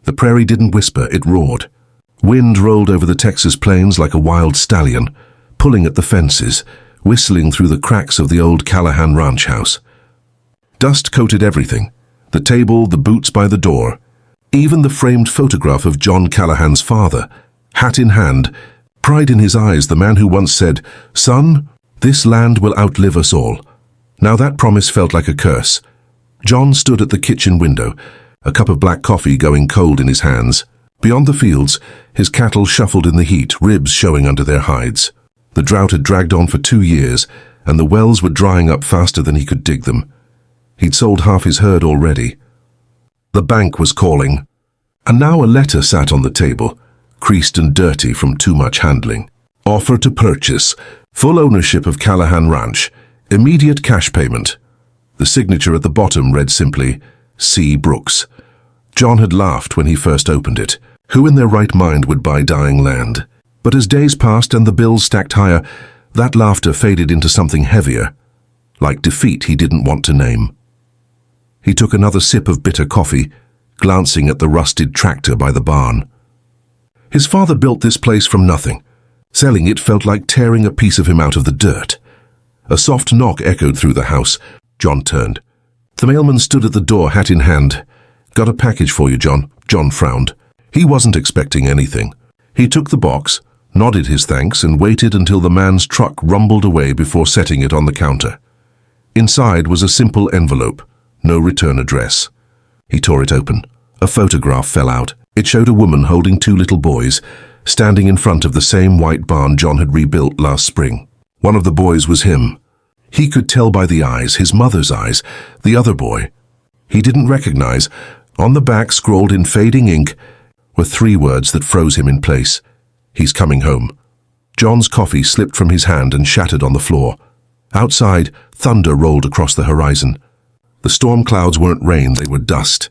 The prairie didn't whisper, it roared. Wind rolled over the Texas plains like a wild stallion, pulling at the fences, whistling through the cracks of the old Callahan ranch house. Dust coated everything, the table, the boots by the door, even the framed photograph of John Callahan's father, hat in hand, pride in his eyes, the man who once said, "Son, this land will outlive us all." Now that promise felt like a curse. John stood at the kitchen window, a cup of black coffee going cold in his hands. Beyond the fields, his cattle shuffled in the heat, ribs showing under their hides. The drought had dragged on for 2 years, and the wells were drying up faster than he could dig them. He'd sold half his herd already. The bank was calling, and now a letter sat on the table, creased and dirty from too much handling. Offer to purchase, full ownership of Callahan Ranch, immediate cash payment. The signature at the bottom read simply, C. Brooks. John had laughed when he first opened it. Who in their right mind would buy dying land? But as days passed and the bills stacked higher, that laughter faded into something heavier, like defeat he didn't want to name. He took another sip of bitter coffee, glancing at the rusted tractor by the barn. His father built this place from nothing. Selling it felt like tearing a piece of him out of the dirt. A soft knock echoed through the house. John turned. The mailman stood at the door, hat in hand. "Got a package for you, John." John frowned. He wasn't expecting anything. He took the box, nodded his thanks, and waited until the man's truck rumbled away before setting it on the counter. Inside was a simple envelope, no return address. He tore it open. A photograph fell out. It showed a woman holding 2 little boys, standing in front of the same white barn John had rebuilt last spring. One of the boys was him. He could tell by the eyes, his mother's eyes, the other boy. He didn't recognize. On the back, scrawled in fading ink, were 3 words that froze him in place. He's coming home. John's coffee slipped from his hand and shattered on the floor. Outside, thunder rolled across the horizon. The storm clouds weren't rain, they were dust.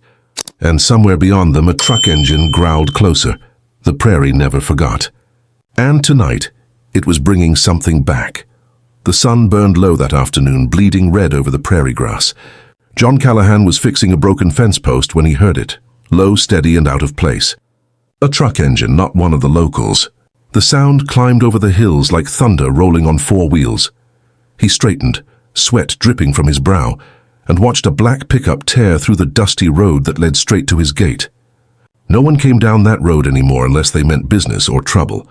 And somewhere beyond them, a truck engine growled closer. The prairie never forgot. And tonight, it was bringing something back. The sun burned low that afternoon, bleeding red over the prairie grass. John Callahan was fixing a broken fence post when he heard it, low, steady, and out of place. A truck engine, not one of the locals. The sound climbed over the hills like thunder rolling on 4 wheels. He straightened, sweat dripping from his brow, and watched a black pickup tear through the dusty road that led straight to his gate. No one came down that road anymore unless they meant business or trouble.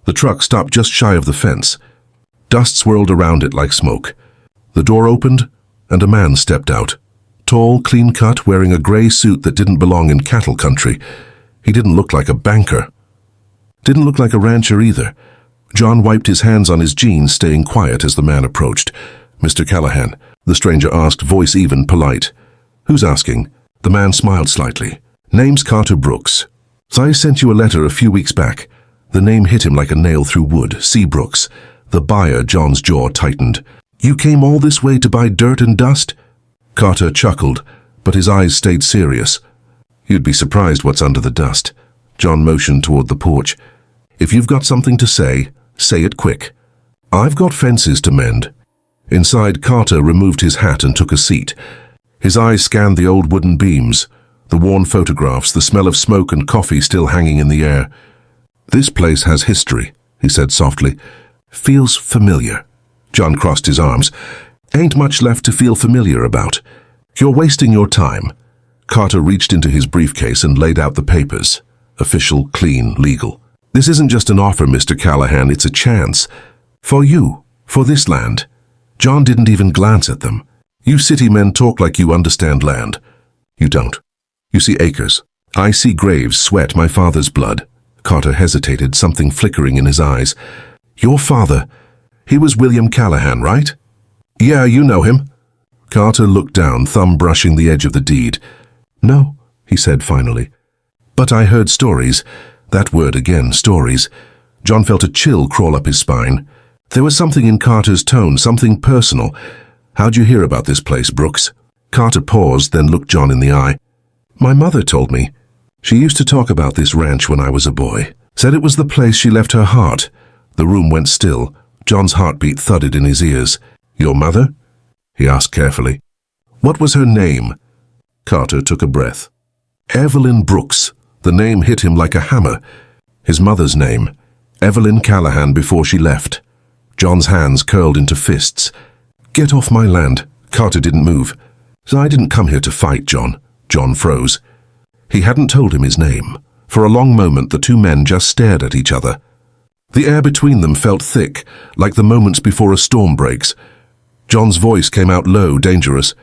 The truck stopped just shy of the fence. Dust swirled around it like smoke. The door opened, and a man stepped out. Tall, clean-cut, wearing a gray suit that didn't belong in cattle country. He didn't look like a banker. Didn't look like a rancher either. John wiped his hands on his jeans, staying quiet as the man approached. "Mr. Callahan," the stranger asked, voice even, polite. "Who's asking?" The man smiled slightly. "Name's Carter Brooks. I sent you a letter a few weeks back." The name hit him like a nail through wood. C. Brooks. The buyer, John's jaw tightened. "You came all this way to buy dirt and dust?" Carter chuckled, but his eyes stayed serious. "You'd be surprised what's under the dust." John motioned toward the porch. "If you've got something to say it quick. I've got fences to mend." Inside, Carter removed his hat and took a seat. His eyes scanned the old wooden beams, the worn photographs, the smell of smoke and coffee still hanging in the air. "This place has history," he said softly. "Feels familiar." John crossed his arms. "Ain't much left to feel familiar about. You're wasting your time." Carter reached into his briefcase and laid out the papers. Official, clean, legal. "This isn't just an offer, Mr. Callahan, it's a chance. For you, for this land." John didn't even glance at them. "You city men talk like you understand land. You don't. You see acres. I see graves, sweat, my father's blood." Carter hesitated, something flickering in his eyes. "Your father, he was William Callahan, right?" "Yeah, you know him." Carter looked down, thumb brushing the edge of the deed. "No," he said finally. "But I heard stories." That word again, stories. John felt a chill crawl up his spine. There was something in Carter's tone, something personal. "How'd you hear about this place, Brooks?" Carter paused, then looked John in the eye. "My mother told me. She used to talk about this ranch when I was a boy. Said it was the place she left her heart." The room went still. John's heartbeat thudded in his ears. "Your mother?" he asked carefully. "What was her name?" Carter took a breath. "Evelyn Brooks," The name hit him like a hammer. His mother's name, Evelyn Callahan, before she left. John's hands curled into fists. "Get off my land." Carter didn't move. "I didn't come here to fight, John." John froze. He hadn't told him his name. For a long moment, the two men just stared at each other. The air between them felt thick, like the moments before a storm breaks. John's voice came out low, dangerous.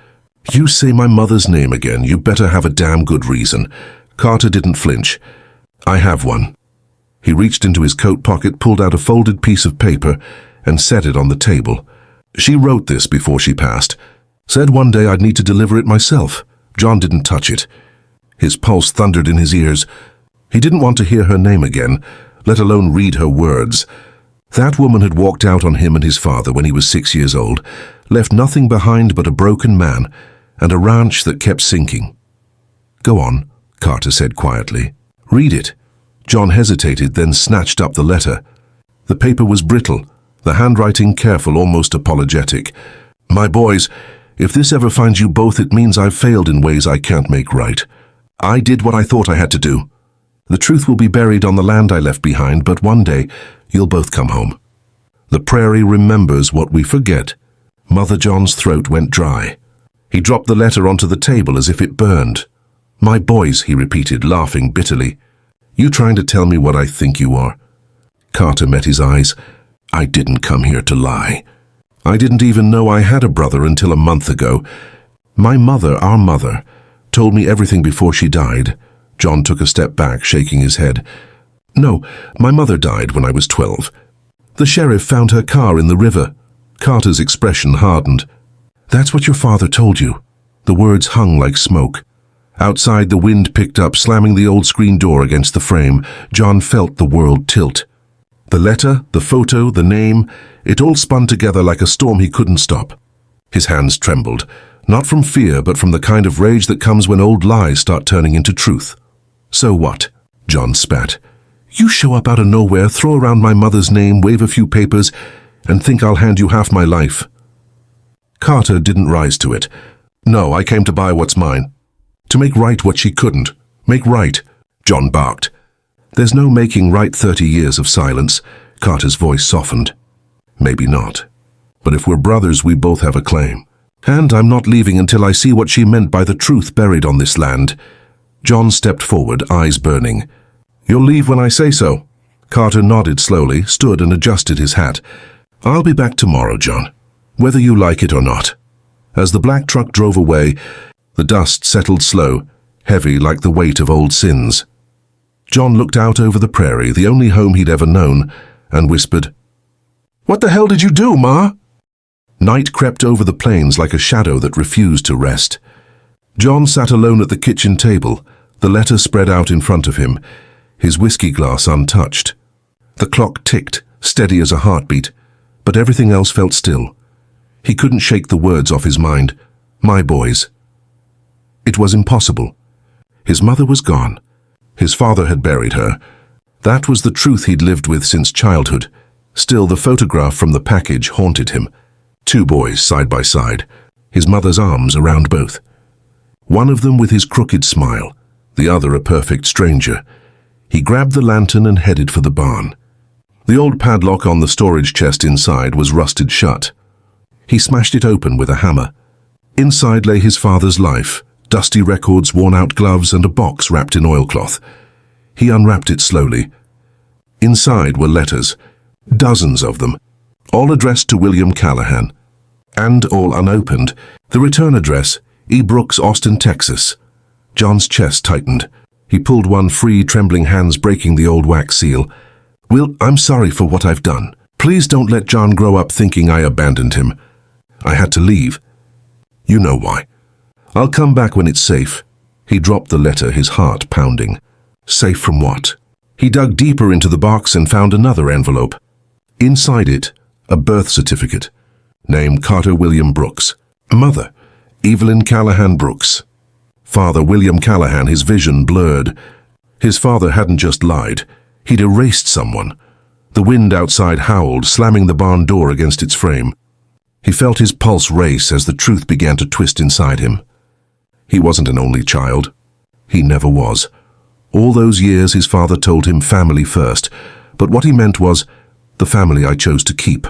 "You say my mother's name again, you better have a damn good reason." Carter didn't flinch. "I have one." He reached into his coat pocket, pulled out a folded piece of paper, and set it on the table. "She wrote this before she passed. Said one day I'd need to deliver it myself." John didn't touch it. His pulse thundered in his ears. He didn't want to hear her name again, let alone read her words. That woman had walked out on him and his father when he was 6 years old, left nothing behind but a broken man and a ranch that kept sinking. "Go on," Carter said quietly. "Read it." John hesitated, then snatched up the letter. The paper was brittle, the handwriting careful, almost apologetic. "My boys, if this ever finds you both, it means I've failed in ways I can't make right. I did what I thought I had to do. The truth will be buried on the land I left behind, but one day you'll both come home. The prairie remembers what we forget." Mother John's throat went dry. He dropped the letter onto the table as if it burned. "My boys," he repeated, laughing bitterly. "You trying to tell me what I think you are?" Carter met his eyes. "I didn't come here to lie. I didn't even know I had a brother until a month ago. My mother, our mother, told me everything before she died." John took a step back, shaking his head. "No, my mother died when I was 12. The sheriff found her car in the river." Carter's expression hardened. "That's what your father told you." The words hung like smoke. Outside, the wind picked up, slamming the old screen door against the frame. John felt the world tilt. The letter, the photo, the name, it all spun together like a storm he couldn't stop. His hands trembled, not from fear, but from the kind of rage that comes when old lies start turning into truth. "So what?" John spat. "You show up out of nowhere, throw around my mother's name, wave a few papers, and think I'll hand you half my life." Carter didn't rise to it. "No, I came to buy what's mine. To make right what she couldn't. Make right," John barked. "There's no making right 30 years of silence." Carter's voice softened. "Maybe not. But if we're brothers, we both have a claim. And I'm not leaving until I see what she meant by the truth buried on this land." John stepped forward, eyes burning. "You'll leave when I say so." Carter nodded slowly, stood and adjusted his hat. "I'll be back tomorrow, John, whether you like it or not." As the black truck drove away, the dust settled slow, heavy like the weight of old sins. John looked out over the prairie, the only home he'd ever known, and whispered, "What the hell did you do, Ma?" Night crept over the plains like a shadow that refused to rest. John sat alone at the kitchen table, the letter spread out in front of him, his whiskey glass untouched. The clock ticked, steady as a heartbeat, but everything else felt still. He couldn't shake the words off his mind. "My boys." It was impossible. His mother was gone. His father had buried her. That was the truth he'd lived with since childhood. Still, the photograph from the package haunted him. 2 boys side by side, his mother's arms around both. One of them with his crooked smile, the other a perfect stranger. He grabbed the lantern and headed for the barn. The old padlock on the storage chest inside was rusted shut. He smashed it open with a hammer. Inside lay his father's life, dusty records, worn-out gloves, and a box wrapped in oilcloth. He unwrapped it slowly. Inside were letters, dozens of them, all addressed to William Callahan, and all unopened. The return address, E. Brooks, Austin, Texas. John's chest tightened. He pulled one free, trembling hands breaking the old wax seal. "Will, I'm sorry for what I've done. Please don't let John grow up thinking I abandoned him. I had to leave. You know why. I'll come back when it's safe." He dropped the letter, his heart pounding. Safe from what? He dug deeper into the box and found another envelope. Inside it, a birth certificate. Name Carter William Brooks. Mother, Evelyn Callahan Brooks. Father William Callahan, his vision blurred. His father hadn't just lied. He'd erased someone. The wind outside howled, slamming the barn door against its frame. He felt his pulse race as the truth began to twist inside him. He wasn't an only child. He never was. All those years his father told him family first, but what he meant was the family I chose to keep.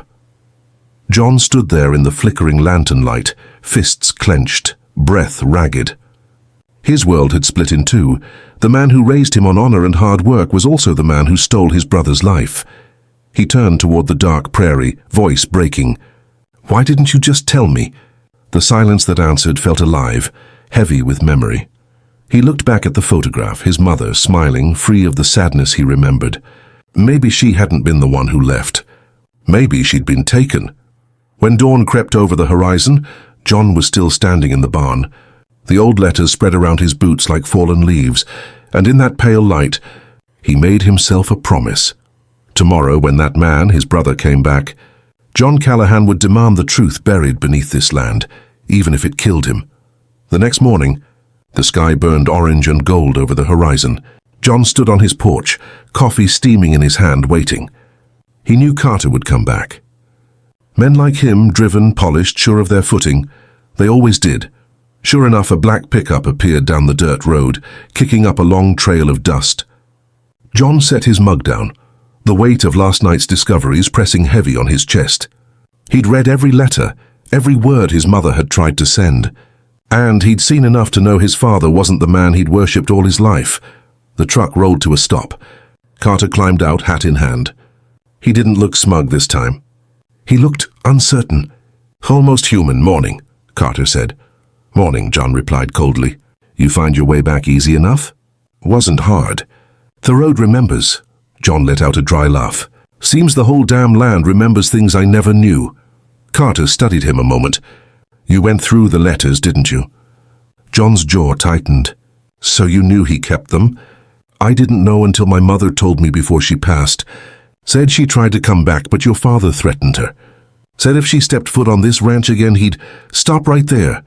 John stood there in the flickering lantern light, fists clenched, breath ragged. His world had split in two. The man who raised him on honor and hard work was also the man who stole his brother's life. He turned toward the dark prairie, voice breaking. "Why didn't you just tell me?" The silence that answered felt alive, heavy with memory. He looked back at the photograph, his mother smiling, free of the sadness he remembered. Maybe she hadn't been the one who left. Maybe she'd been taken. When dawn crept over the horizon, John was still standing in the barn. The old letters spread around his boots like fallen leaves, and in that pale light, he made himself a promise. Tomorrow, when that man, his brother, came back, John Callahan would demand the truth buried beneath this land, even if it killed him. The next morning, the sky burned orange and gold over the horizon. John stood on his porch, coffee steaming in his hand, waiting. He knew Carter would come back. Men like him, driven, polished, sure of their footing, they always did. Sure enough, a black pickup appeared down the dirt road, kicking up a long trail of dust. John set his mug down, the weight of last night's discoveries pressing heavy on his chest. He'd read every letter, every word his mother had tried to send, and he'd seen enough to know his father wasn't the man he'd worshipped all his life. The truck rolled to a stop. Carter climbed out, hat in hand. He didn't look smug this time. He looked uncertain. "Almost human. Morning," Carter said. "Morning," John replied coldly. "You find your way back easy enough?" "Wasn't hard." "The road remembers." John let out a dry laugh. "Seems the whole damn land remembers things I never knew." Carter studied him a moment. "You went through the letters, didn't you?" John's jaw tightened. "So you knew he kept them?" "I didn't know until my mother told me before she passed. Said she tried to come back, but your father threatened her. Said if she stepped foot on this ranch again, he'd stop right there."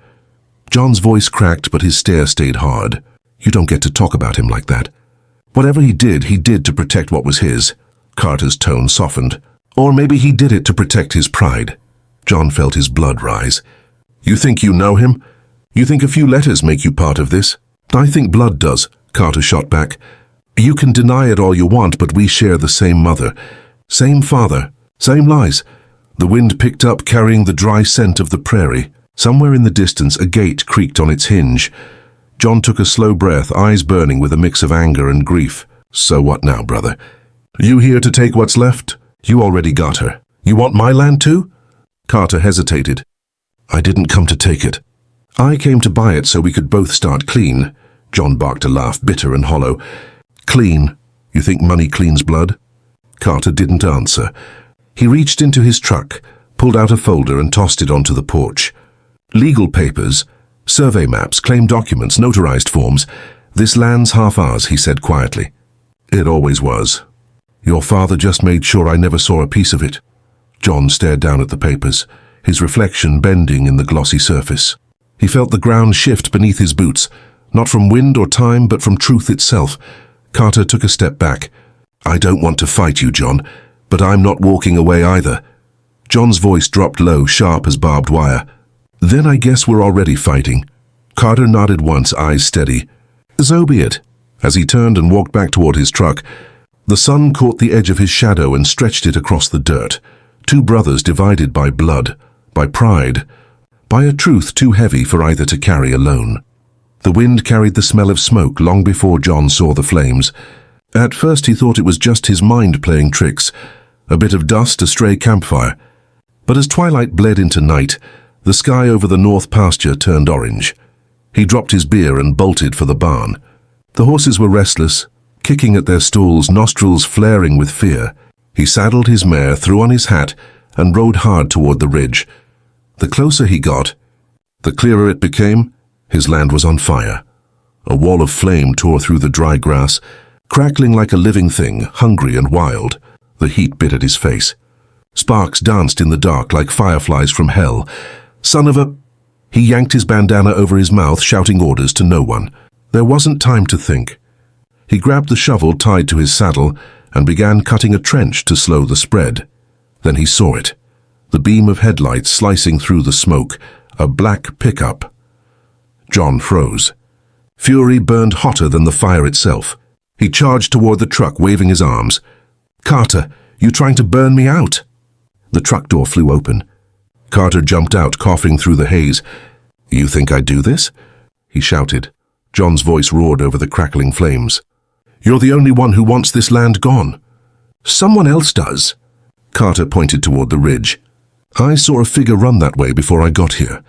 John's voice cracked, but his stare stayed hard. "You don't get to talk about him like that." "Whatever he did to protect what was his." Carter's tone softened. "Or maybe he did it to protect his pride." John felt his blood rise. "You think you know him? You think a few letters make you part of this?" "I think blood does," Carter shot back. "You can deny it all you want, but we share the same mother, same father, same lies." The wind picked up, carrying the dry scent of the prairie. Somewhere in the distance, a gate creaked on its hinge. John took a slow breath, eyes burning with a mix of anger and grief. "So what now, brother? You here to take what's left? You already got her. You want my land too?" Carter hesitated. "I didn't come to take it. I came to buy it so we could both start clean." John barked a laugh, bitter and hollow. "Clean? You think money cleans blood?" Carter didn't answer. He reached into his truck, pulled out a folder and tossed it onto the porch. "Legal papers, survey maps, claim documents, notarized forms. This land's half ours," he said quietly. "It always was. Your father just made sure I never saw a piece of it." John stared down at the papers, his reflection bending in the glossy surface. He felt the ground shift beneath his boots, not from wind or time, but from truth itself. Carter took a step back. "I don't want to fight you, John, but I'm not walking away either." John's voice dropped low, sharp as barbed wire. "Then I guess we're already fighting." Carter nodded once, eyes steady. "So be it." As he turned and walked back toward his truck, the sun caught the edge of his shadow and stretched it across the dirt. Two brothers divided by blood, by pride, by a truth too heavy for either to carry alone. The wind carried the smell of smoke long before John saw the flames. At first he thought it was just his mind playing tricks, a bit of dust, a stray campfire. But as twilight bled into night, the sky over the north pasture turned orange. He dropped his beer and bolted for the barn. The horses were restless, kicking at their stalls, nostrils flaring with fear. He saddled his mare, threw on his hat, and rode hard toward the ridge. The closer he got, the clearer it became. His land was on fire. A wall of flame tore through the dry grass, crackling like a living thing, hungry and wild. The heat bit at his face. Sparks danced in the dark like fireflies from hell. "Son of a—" He yanked his bandana over his mouth, shouting orders to no one. There wasn't time to think. He grabbed the shovel tied to his saddle and began cutting a trench to slow the spread. Then he saw it. The beam of headlights slicing through the smoke, a black pickup. John froze. Fury burned hotter than the fire itself. He charged toward the truck, waving his arms. "Carter, you trying to burn me out?" The truck door flew open. Carter jumped out, coughing through the haze. "You think I'd do this?" he shouted. John's voice roared over the crackling flames. "You're the only one who wants this land gone." "Someone else does." Carter pointed toward the ridge. "I saw a figure run that way before I got here."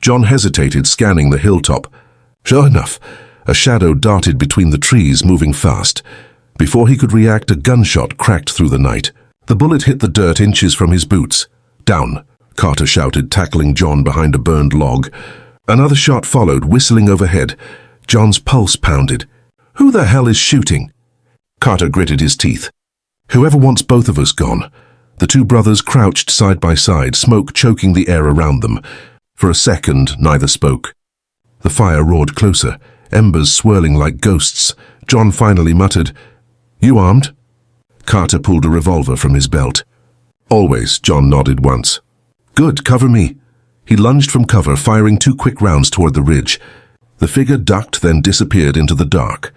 John hesitated, scanning the hilltop. Sure enough, a shadow darted between the trees, moving fast. Before he could react, a gunshot cracked through the night. The bullet hit the dirt inches from his boots. "Down," Carter shouted, tackling John behind a burned log. Another shot followed, whistling overhead. John's pulse pounded. "Who the hell is shooting?" Carter gritted his teeth. "Whoever wants both of us gone." The two brothers crouched side by side, smoke choking the air around them. For a second, neither spoke. The fire roared closer, embers swirling like ghosts. John finally muttered, "You armed?" Carter pulled a revolver from his belt. "Always," John nodded once. "Good, cover me." He lunged from cover, firing 2 quick rounds toward the ridge. The figure ducked, then disappeared into the dark.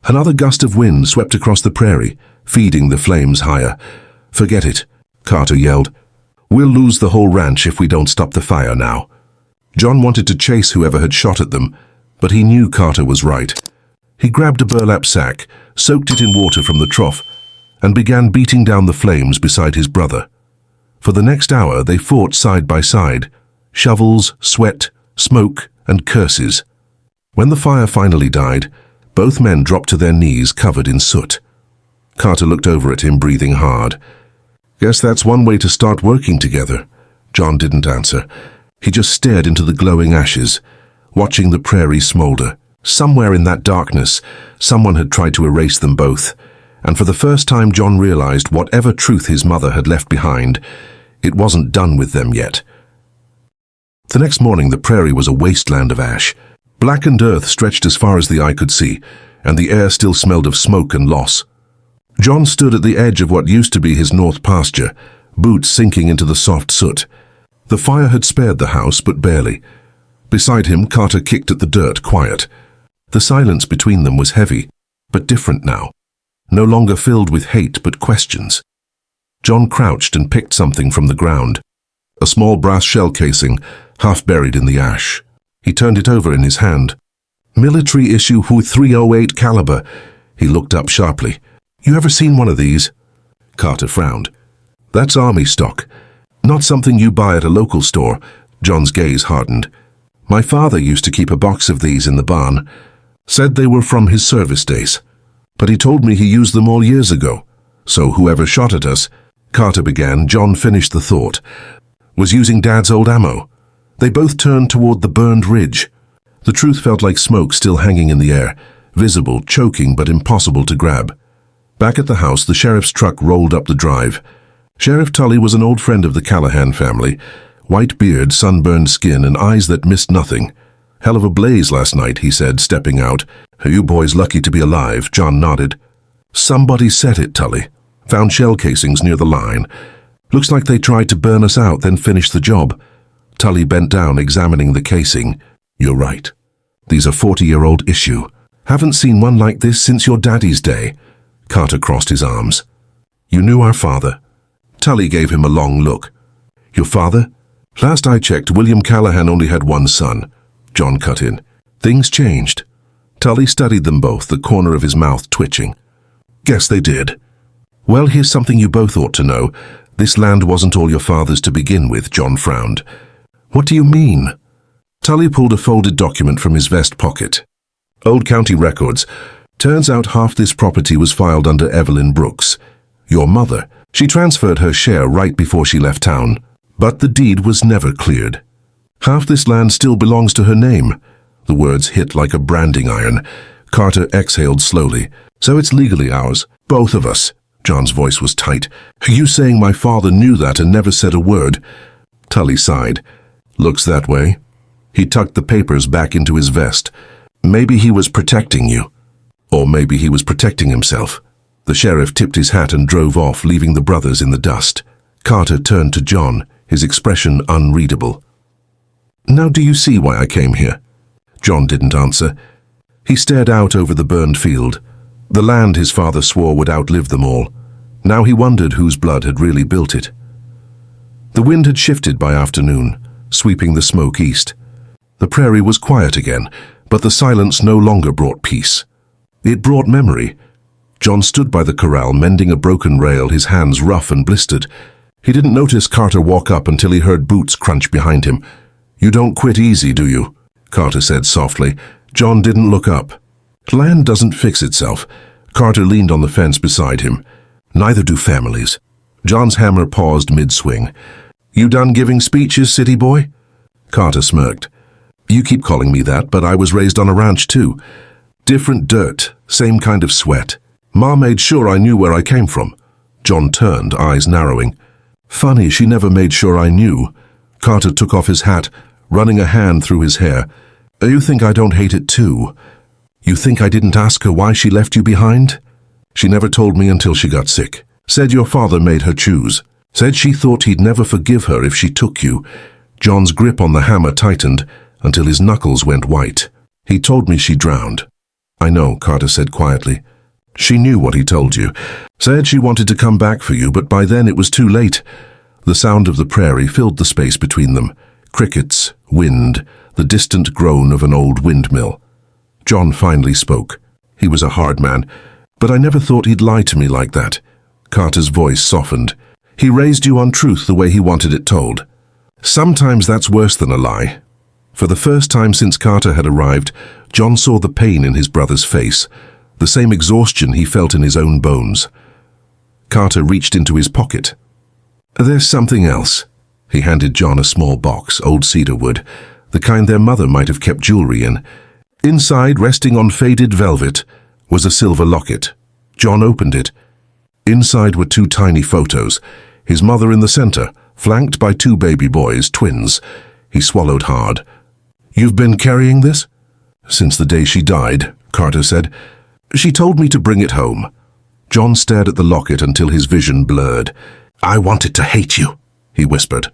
Another gust of wind swept across the prairie, feeding the flames higher. "Forget it," Carter yelled. "We'll lose the whole ranch if we don't stop the fire now." John wanted to chase whoever had shot at them, but he knew Carter was right. He grabbed a burlap sack, soaked it in water from the trough, and began beating down the flames beside his brother. For the next hour they fought side by side, shovels, sweat, smoke, and curses. When the fire finally died, both men dropped to their knees, covered in soot. Carter looked over at him, breathing hard. "Guess that's one way to start working together." John didn't answer. He just stared into the glowing ashes, watching the prairie smolder. Somewhere in that darkness, someone had tried to erase them both, and for the first time John realized whatever truth his mother had left behind, it wasn't done with them yet. The next morning the prairie was a wasteland of ash. Blackened earth stretched as far as the eye could see, and the air still smelled of smoke and loss. John stood at the edge of what used to be his north pasture, boots sinking into the soft soot. The fire had spared the house, but barely. Beside him, Carter kicked at the dirt, quiet. The silence between them was heavy, but different now. No longer filled with hate, but questions. John crouched and picked something from the ground. A small brass shell casing, half buried in the ash. He turned it over in his hand. "Military issue .308 caliber." He looked up sharply. "You ever seen one of these?" Carter frowned. "That's army stock. Not something you buy at a local store." John's gaze hardened. "My father used to keep a box of these in the barn. Said they were from his service days. But he told me he used them all years ago. So whoever shot at us," Carter began. John finished the thought, "was using Dad's old ammo." They both turned toward the burned ridge. The truth felt like smoke still hanging in the air, visible, choking, but impossible to grab. Back at the house, the sheriff's truck rolled up the drive. Sheriff Tully was an old friend of the Callahan family. White beard, sunburned skin, and eyes that missed nothing. "Hell of a blaze last night," he said, stepping out. "You boys lucky to be alive," John nodded. "Somebody set it, Tully. Found shell casings near the line. Looks like they tried to burn us out, then finished the job." Tully bent down, examining the casing. "You're right. These are 40-year-old issue. Haven't seen one like this since your daddy's day." Carter crossed his arms. "You knew our father?" Tully gave him a long look. "Your father? Last I checked, William Callahan only had one son." John cut in. "Things changed." Tully studied them both, the corner of his mouth twitching. "Guess they did." "Well, here's something you both ought to know. This land wasn't all your father's to begin with," John frowned. "What do you mean?" Tully pulled a folded document from his vest pocket. "Old county records. Turns out half this property was filed under Evelyn Brooks. Your mother. She transferred her share right before she left town. But the deed was never cleared. Half this land still belongs to her name." The words hit like a branding iron. Carter exhaled slowly. "So it's legally ours, both of us." John's voice was tight. "Are you saying my father knew that and never said a word?" Tully sighed. "Looks that way." He tucked the papers back into his vest. "Maybe he was protecting you. Or maybe he was protecting himself." The sheriff tipped his hat and drove off, leaving the brothers in the dust. Carter turned to John, his expression unreadable. "Now do you see why I came here?" John didn't answer. He stared out over the burned field. The land his father swore would outlive them all. Now he wondered whose blood had really built it. The wind had shifted by afternoon, sweeping the smoke east. The prairie was quiet again, but the silence no longer brought peace. It brought memory. John stood by the corral, mending a broken rail, his hands rough and blistered. He didn't notice Carter walk up until he heard boots crunch behind him. "You don't quit easy, do you?" Carter said softly. John didn't look up. Land doesn't fix itself. Carter leaned on the fence beside him. Neither do families. John's hammer paused mid-swing. "You done giving speeches, city boy?" Carter smirked. "You keep calling me that, but I was raised on a ranch too. Different dirt, same kind of sweat. Ma made sure I knew where I came from." John turned, eyes narrowing. "Funny, she never made sure I knew." Carter took off his hat, running a hand through his hair. "You think I don't hate it too? You think I didn't ask her why she left you behind? She never told me until she got sick. Said your father made her choose. Said she thought he'd never forgive her if she took you." John's grip on the hammer tightened until his knuckles went white. "He told me she drowned." "I know," Carter said quietly. "She knew what he told you. Said she wanted to come back for you, but by then it was too late." The sound of the prairie filled the space between them. Crickets, wind, the distant groan of an old windmill. John finally spoke. He was a hard man, but I never thought he'd lie to me like that. Carter's voice softened. "He raised you on truth the way he wanted it told. Sometimes that's worse than a lie." For the first time since Carter had arrived, John saw the pain in his brother's face, the same exhaustion he felt in his own bones. Carter reached into his pocket. "There's something else." He handed John a small box, old cedar wood, the kind their mother might have kept jewelry in. Inside, resting on faded velvet, was a silver locket. John opened it. Inside were 2 tiny photos, his mother in the center, flanked by 2 baby boys, twins. He swallowed hard. "You've been carrying this?" "Since the day she died," Carter said. "She told me to bring it home." John stared at the locket until his vision blurred. "I wanted to hate you," he whispered.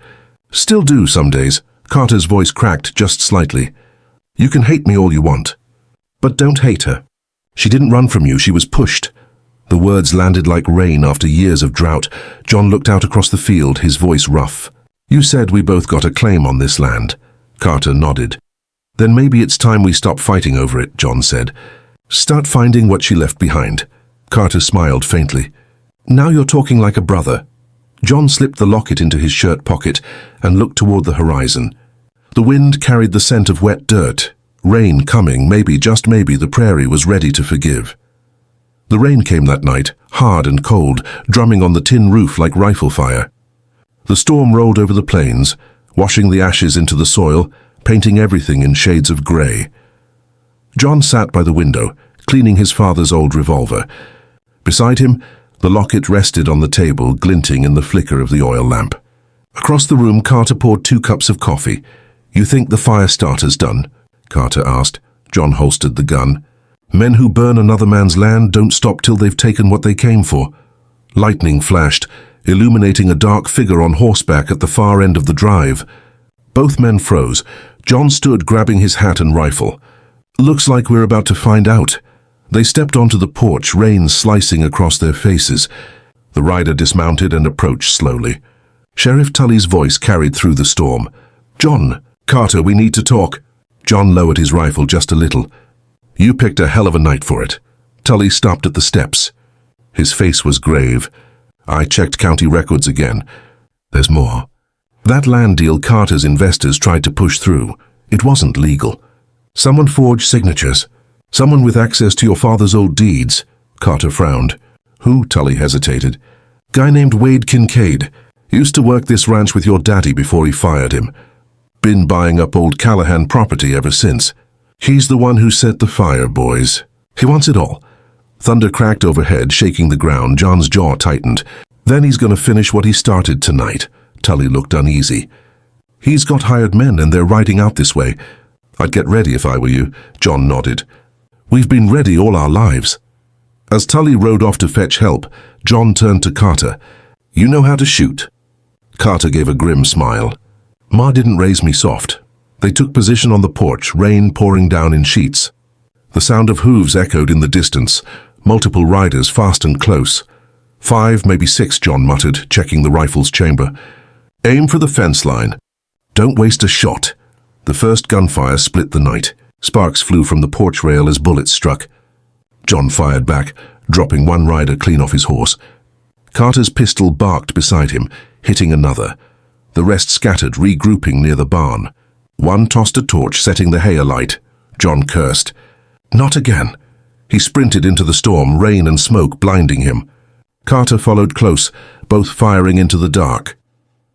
"Still do some days." Carter's voice cracked just slightly. "You can hate me all you want, but don't hate her. She didn't run from you, she was pushed." The words landed like rain after years of drought. John looked out across the field, his voice rough. "You said we both got a claim on this land." Carter nodded. "Then maybe it's time we stop fighting over it," John said. "Start finding what she left behind." Carter smiled faintly. "Now you're talking like a brother." John slipped the locket into his shirt pocket and looked toward the horizon. The wind carried the scent of wet dirt. Rain coming, maybe, just maybe, the prairie was ready to forgive. The rain came that night, hard and cold, drumming on the tin roof like rifle fire. The storm rolled over the plains, washing the ashes into the soil, painting everything in shades of grey. John sat by the window, cleaning his father's old revolver. Beside him, the locket rested on the table, glinting in the flicker of the oil lamp. Across the room, Carter poured 2 cups of coffee. "You think the fire starter's done?" Carter asked. John holstered the gun. "Men who burn another man's land don't stop till they've taken what they came for." Lightning flashed, illuminating a dark figure on horseback at the far end of the drive. Both men froze. John stood grabbing his hat and rifle. "Looks like we're about to find out." They stepped onto the porch, rain slicing across their faces. The rider dismounted and approached slowly. Sheriff Tully's voice carried through the storm. "John, Carter, we need to talk." John lowered his rifle just a little. "You picked a hell of a night for it." Tully stopped at the steps. His face was grave. "I checked county records again. There's more. That land deal Carter's investors tried to push through. It wasn't legal. Someone forged signatures. Someone with access to your father's old deeds." Carter frowned. "Who?" Tully hesitated. "Guy named Wade Kincaid. Used to work this ranch with your daddy before he fired him. Been buying up old Callahan property ever since. He's the one who set the fire, boys. He wants it all." Thunder cracked overhead, shaking the ground. John's jaw tightened. "Then he's going to finish what he started tonight." Tully looked uneasy. "He's got hired men and they're riding out this way. I'd get ready if I were you." John nodded. "We've been ready all our lives." As Tully rode off to fetch help, John turned to Carter. "You know how to shoot?" Carter gave a grim smile. "Ma didn't raise me soft." They took position on the porch, rain pouring down in sheets. The sound of hooves echoed in the distance. multiple riders fast and close. 5, maybe 6, John muttered, checking the rifle's chamber. Aim for the fence line. Don't waste a shot. The first gunfire split the night. Sparks flew from the porch rail as bullets struck. John fired back, dropping one rider clean off his horse. Carter's pistol barked beside him, hitting another. The rest scattered, regrouping near the barn. One tossed a torch, setting the hay alight. John cursed. Not again. He sprinted into the storm, rain and smoke blinding him. Carter followed close, both firing into the dark.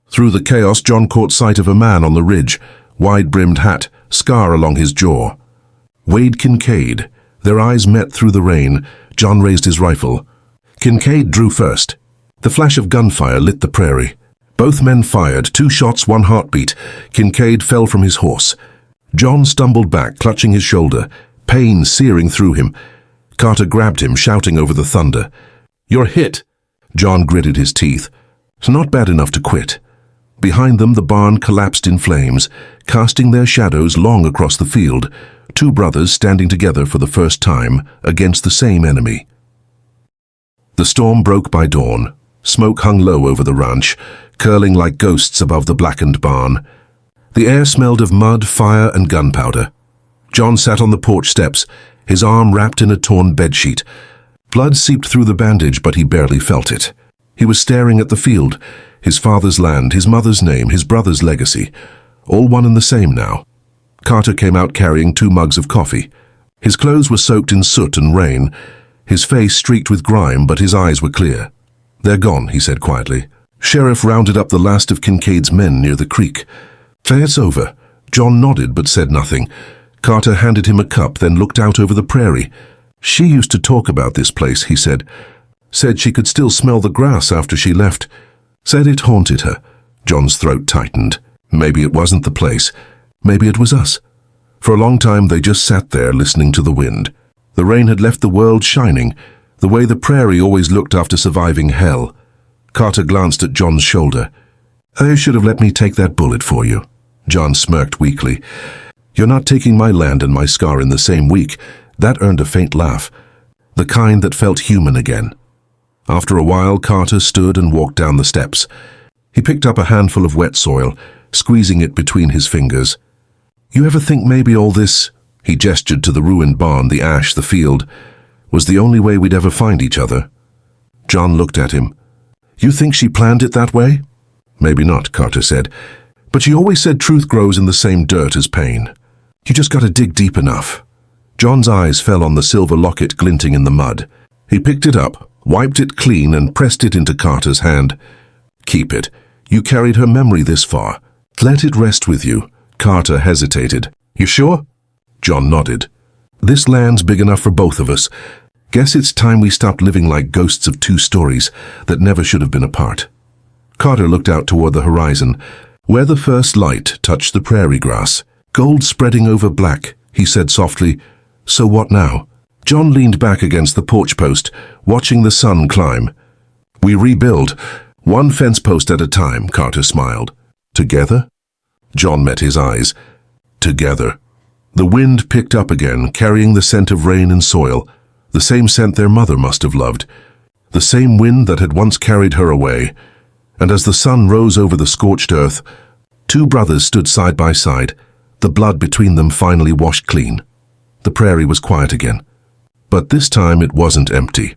Through the chaos, John caught sight of a man on the ridge, wide-brimmed hat, scar along his jaw. Wade Kincaid. Their eyes met through the rain. John raised his rifle. Kincaid drew first. The flash of gunfire lit the prairie. Both men fired, 2 shots, 1 heartbeat. Kincaid fell from his horse. John stumbled back, clutching his shoulder, pain searing through him. Carter grabbed him, shouting over the thunder. You're hit. John gritted his teeth. It's not bad enough to quit. Behind them, the barn collapsed in flames, casting their shadows long across the field, 2 brothers standing together for the first time against the same enemy. The storm broke by dawn. Smoke hung low over the ranch, curling like ghosts above the blackened barn. The air smelled of mud, fire, and gunpowder. John sat on the porch steps, his arm wrapped in a torn bedsheet. Blood seeped through the bandage, but he barely felt it. He was staring at the field, his father's land, his mother's name, his brother's legacy, all one and the same now. Carter came out carrying 2 mugs of coffee. His clothes were soaked in soot and rain, his face streaked with grime, but his eyes were clear. They're gone, he said quietly. Sheriff rounded up the last of Kincaid's men near the creek. It's over. John nodded but said nothing. Carter handed him a cup, then looked out over the prairie. She used to talk about this place, he said. Said she could still smell the grass after she left. Said it haunted her. John's throat tightened. Maybe it wasn't the place. Maybe it was us. For a long time they just sat there listening to the wind. The rain had left the world shining, the way the prairie always looked after surviving hell. Carter glanced at John's shoulder. You should have let me take that bullet for you. John smirked weakly. You're not taking my land and my scar in the same week. That earned a faint laugh, the kind that felt human again. After a while, Carter stood and walked down the steps. He picked up a handful of wet soil, squeezing it between his fingers. You ever think maybe all this, he gestured to the ruined barn, the ash, the field, was the only way we'd ever find each other? John looked at him. You think she planned it that way? Maybe not, Carter said. But she always said truth grows in the same dirt as pain. You just gotta dig deep enough. John's eyes fell on the silver locket glinting in the mud. He picked it up, wiped it clean, and pressed it into Carter's hand. Keep it. You carried her memory this far. Let it rest with you. Carter hesitated. You sure? John nodded. This land's big enough for both of us. Guess it's time we stopped living like ghosts of 2 stories that never should have been apart. Carter looked out toward the horizon, where the first light touched the prairie grass. Gold spreading over black, he said softly. So what now? John leaned back against the porch post, watching the sun climb. We rebuild, 1 fence post at a time, Carter smiled. Together? John met his eyes. Together. The wind picked up again, carrying the scent of rain and soil, the same scent their mother must have loved, the same wind that had once carried her away. And as the sun rose over the scorched earth, 2 brothers stood side by side, the blood between them finally washed clean. The prairie was quiet again. But this time it wasn't empty.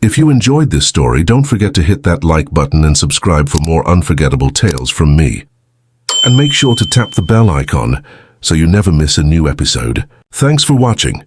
If you enjoyed this story, don't forget to hit that like button and subscribe for more unforgettable tales from me. And make sure to tap the bell icon so you never miss a new episode. Thanks for watching.